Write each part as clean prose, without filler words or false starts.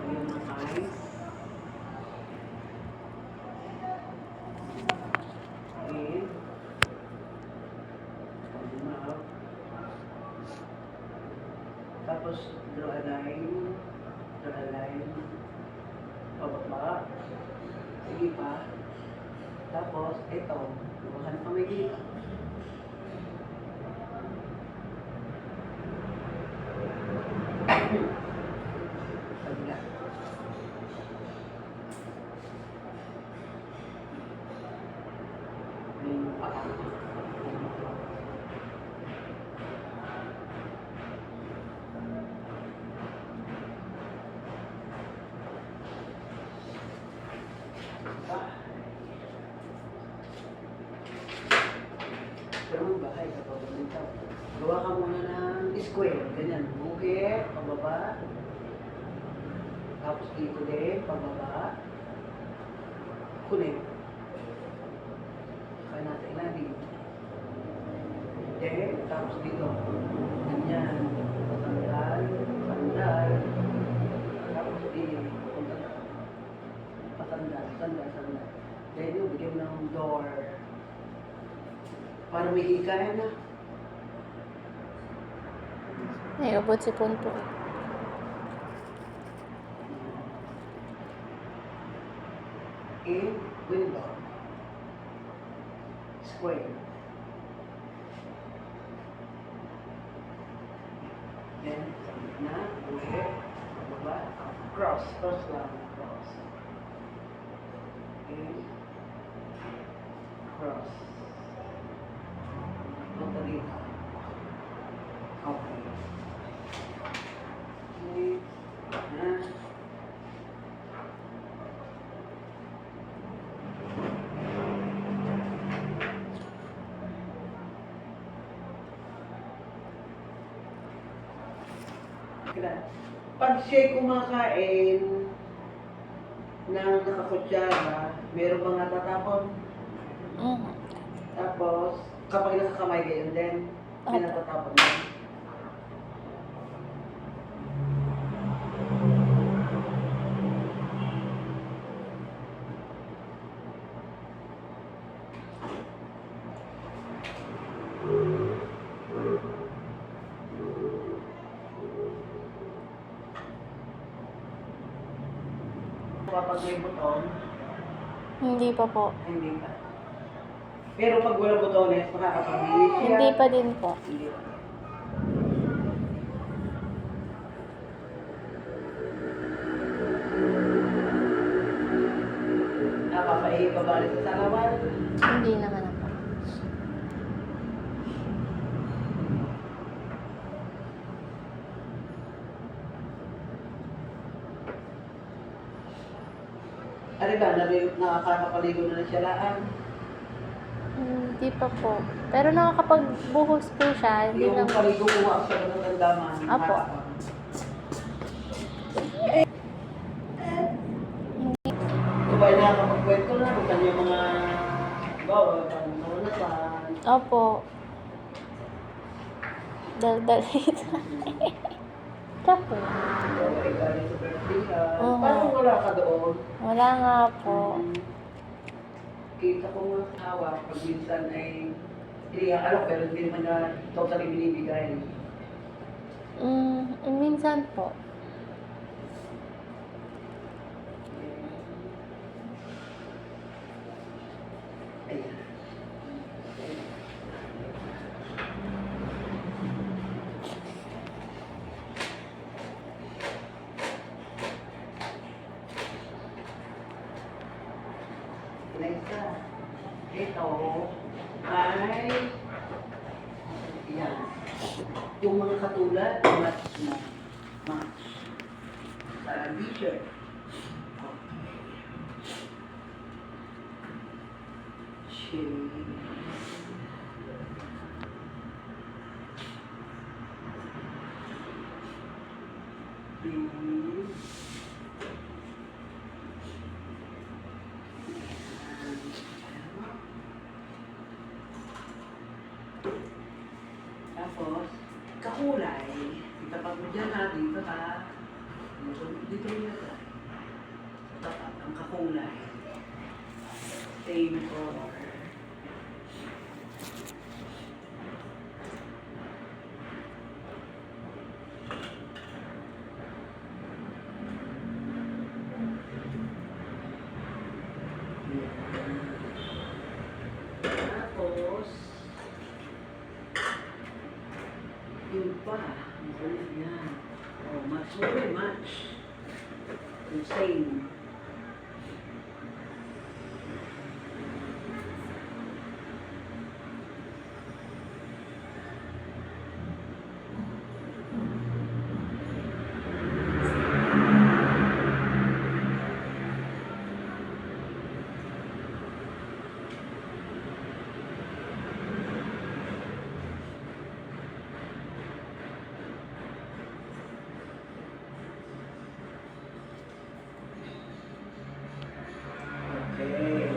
Lagyan ng ice. And mouth. Tapos draw a line. Draw a line. Pababa. Sige pa. Tapos, ito. Lumahan pa may dito. Pagla. May paa. Pero ang bahay kapag ganito. Gawa ka muna ng square. Ganyan. Bukit, pababa. Tapos dito din, pababa. Kunin. Kaya natin ilalim. Then, tapos dito. Ganyan. Patanggal, patanggal. Tapos din, patanggal, patanggal. Then, yung bigyan ng door. Para may hikayan na. Ay, ubod si Punto. In window. Square. Then, na, ulit, baba, cross, cross lang, cross. In, cross. Punta dito. Okay. Okay. Na. Pag siya kumakain ng nakakutsara, meron mga tatapon. Tapos, kapag nakakamay kayo din, may Opo. natatapon din. Kapag may buton, Hindi pa po. hindi pa. Pero pag wala butones, makakapag-iwi siya. Hindi pa din po. Hindi pa. Napapaihi pa ba rin sa salawan? Hindi naman ako. Ano ba, nakakapaligo na siya laan? Hindi pa po. Pero nakakapagbuhos po siya. Hindi Yung naman. paligo ko ako sa ng daman. Apo. Kubay na kapag-kwento na, kung kanya mga bawa, pang-naranasan. Opo. Dal-dal ito. Chapo. Okay, galing sa birthday ka. Oo. Parang wala ka doon. Wala nga po. Kita ko nga hawak pag minsan ay iniaalok pero hindi naman na totally binibigay. Minsan po. Ayan. Next, ito ay yan. Yung mga katulad, match na. Match. Sa t-shirt. Shade. Tapos, kakulay. Itapat mo dyan ha, dito ha. Dito yung nilagay. Sa tapat, ang kakulay. Same color. Tapos, yun pa. Ang kulit yan. Oh, match mo rin, match. Yung same. Okay.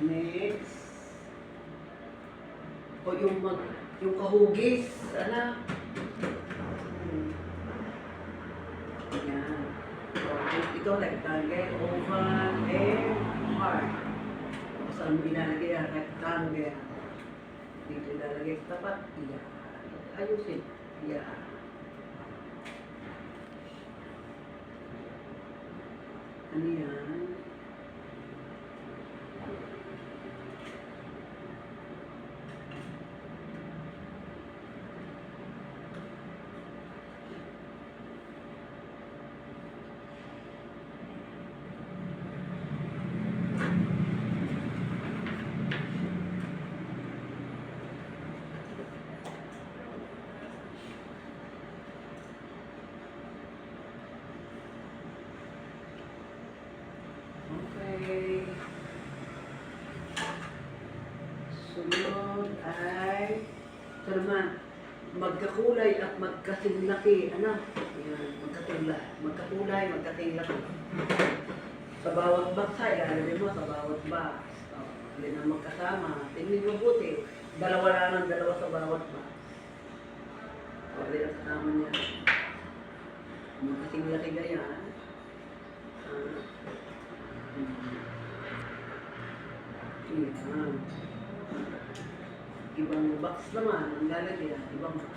Next. O yung kahugis, ano? Yan. O, ito rectangle, oval, and heart. Saan mo ilalagay ang rectangle? Dito ilalagay sa tapat. Yan. Ayusin. Yan. Ano yan? Okay. Sunod ay ito naman, magkakulay at magkasing laki. Ano? Ayan, magkakulay, magkasing laki. Sa bawat box ay ilalagay mo sa bawat box. Hindi na magkasama. Tingnan mabuti. Dalawa lang ang dalawa sa bawat box. Hindi na kasama niya. Magkasing laki ganyan. Yan. Ibang box naman ang lalagyan. Ibang box.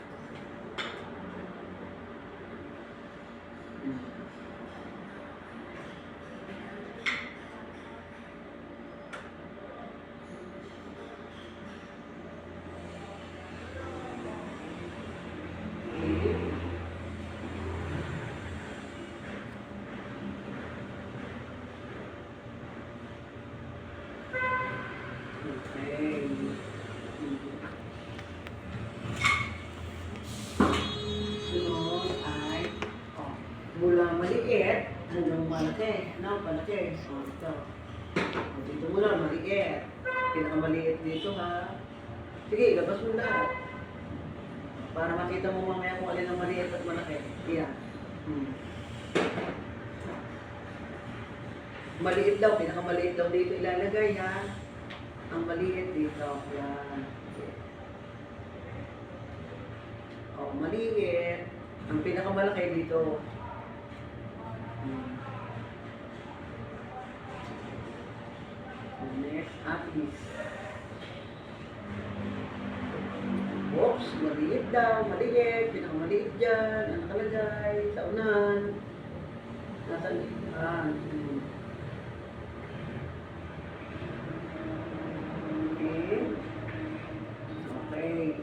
Okay. Sunod ay, mula maliit hanggang malaki. No, malaki. Ito. Dito mula maliit. Pinakamaliit dito ha. Sige, labas mo lahat. Para makita mo mamaya kung alin ang maliit at malaki. Yan. Maliit daw, pinakamaliit daw dito ilalagay ha. Ang maliit dito. Yan. O, maliit. Ang pinakamalaki dito. Next, apis. Oops, maliit daw, maliit. Pinakamaliit dyan. Ang nakalagay sa unan. Nasaan? Okay.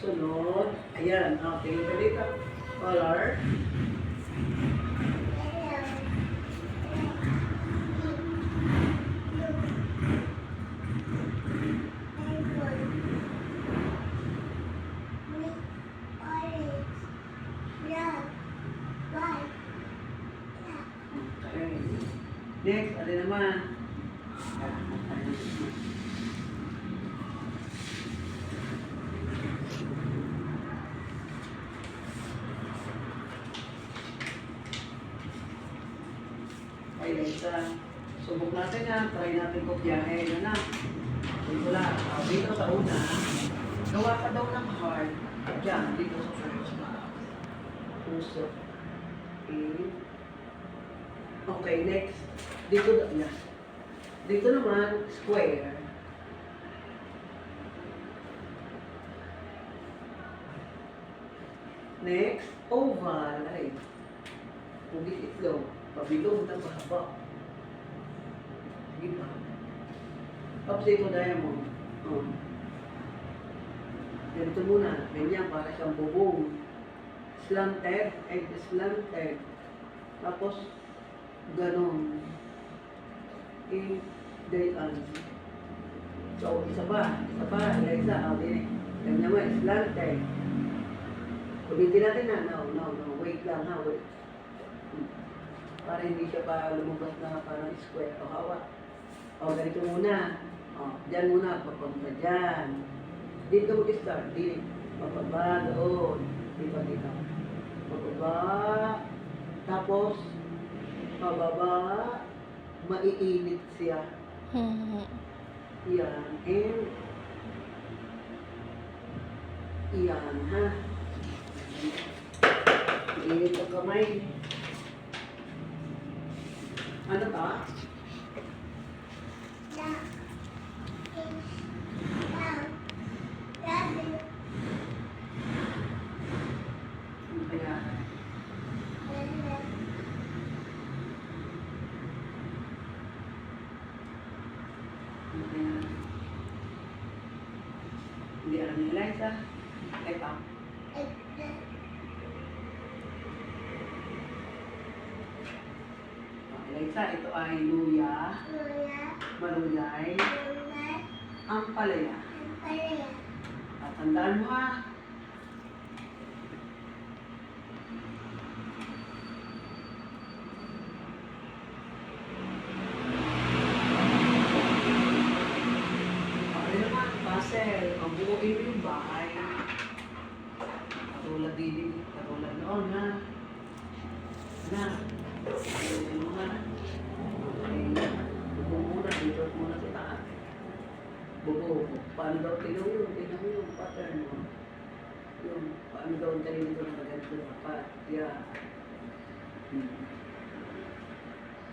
Sunod. Ayan. Okay. Dito. Color. Okay. Next, ano naman? Okay, subok natin yan. Try natin kopyahin. Ano na? Dito lang. Dito sa una. Gawa ka daw ng heart. Diyan, dito sa first box. Puso. Okay. Okay, next. Dito, yan. Dito naman, square. Next, oval. Ay, pugis itlog. Pabilog na mahaba. Sige pa. Tapos ito diamond. Oh. Ganito muna. Ganyan, para siyang bubong. Slanted. Egg slanted. Tapos, ganon. Dayan. So, isa pa. Isa pa. Isa. Ganyan mo, slanted. Ulitin natin na. No. Wait lang ha. Wait. Para hindi siya pa lumabas na parang square. O, hawak. O, ganito muna. O, dyan muna. Papunta dyan. Dito mag-start. Dito. Pababa. Doon. Dito. Pababa. Tapos, pababa. Maiinit siya. Yan. And, yan ha. Mainit ang kamay. Ano ka? Kaya, hindi alam ni Eliza. Ito. Eliza, ito ay luya, malunggay, ampalaya. At tandaan mo ha. Ano naman, puzzle. Ang buuin mo yung bahay. Katulad din, katulad noon ha. Na. Buuin mo ha. Bubo muna, dito muna sa taas. Bubo, paano daw tinaw yun? Tinaw yung pattern mo. Yung, paano daw ang tayo dito na ganito na pat. Yeah.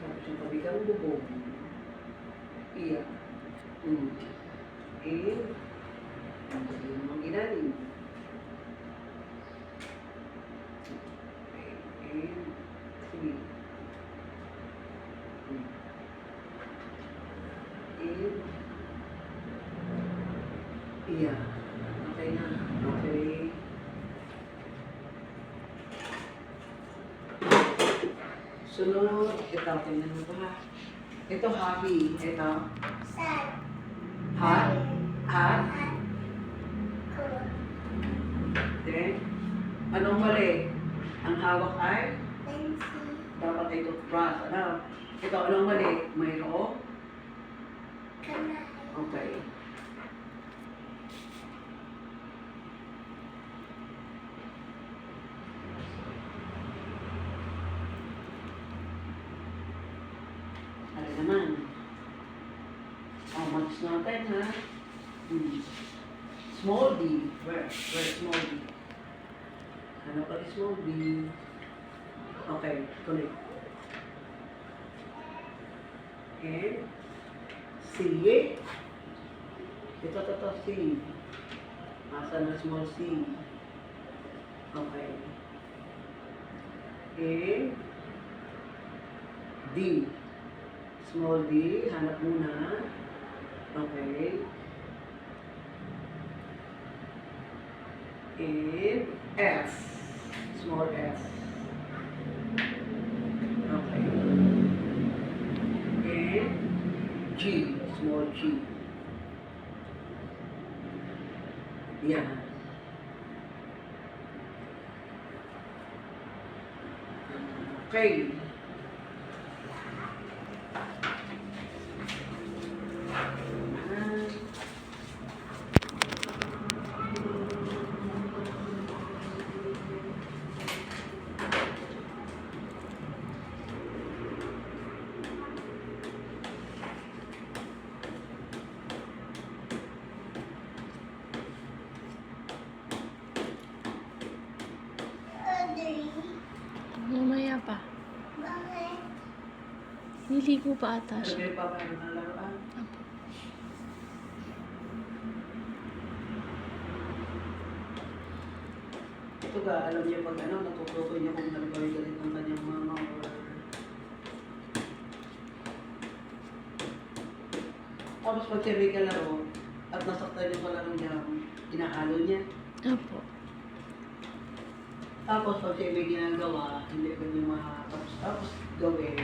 Tapos yung pabigang bubo. Iya. Ang sabihin mo ang ginaling. Sige. Iya. Okay na. Okay. Sunod, ito, tingnan mo ba? Ito, happy. Ito. Hat. Hat. Then, anong mali? Ang hawak ay? Dapat ay toothbrush. Ano? Ito, anong mali? Mayroong? Okay. Ano naman? Match natin, ha? Small D. Where small D? Ano pa small D? Okay, connect. And C. Ito, C. Asan na small C? Okay. And D. Small D. Hanap muna. Okay. And F. Small F. Okay. And G. Small G. Yan. Okay. Naliligo pa ata Ano siya. kayo papaano ng laruan? Opo. Ito ba, alam niyo pag ano, natututo niya kung nagagalit ng kanyang mama or... Tapos pag siya may kalaro at nasaktan yung kalaro niya, inahalo niya. Opo. Tapos pag siya may ginagawa, hindi ko niya matapos gawin.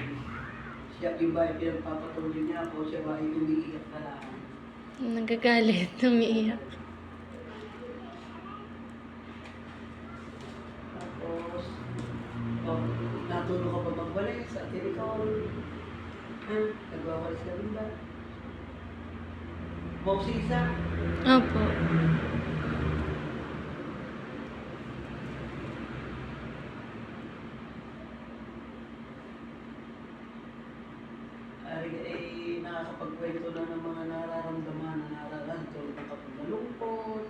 Siya iba yung pinagpapatuloy niya ako, siya ba ay umiiyak ka lang. Nagagalit, umiiyak. Tapos, oh, natulog ka pa magwalis sa telecall. Ha? Nagwawalis ka rin ba? Boksisa? Opo. Ay, nakakapagkwento na ng mga nararamdaman na nararamdaman tulad ng kapag nalungkot,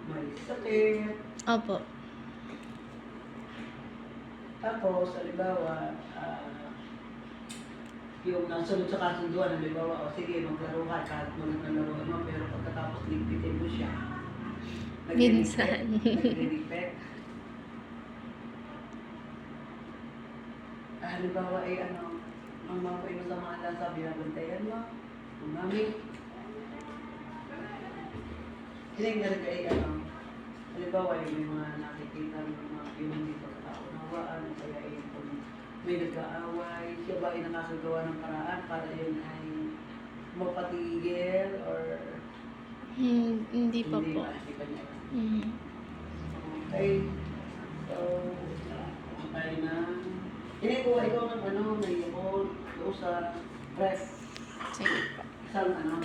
may sakit. Opo. Tapos, halimbawa, yung nasunod sa kasunduan, halimbawa, o sige, maglaro ka, kahit mulit na laro mo, pero pagkatapos ligpitin mo siya. Minsan. Nagre-respect. Halimbawa, ay ano, ang mga kayo sa mga nasa binabantayan mo, umami. Hindi nga rin ay ano, halimbawa, yung may mga nakikita ng mga yung hindi pagkakaunawaan, kaya ay kung may nagkaaway, siya ba ay nakakagawa ng paraan para yun ay mapatigil or Hindi pa po. Hindi pa niya. Mhm. Okay. So, tayo na. Hindi ko, ikaw ng ano, may ako sa press. Sige po. Isang ano,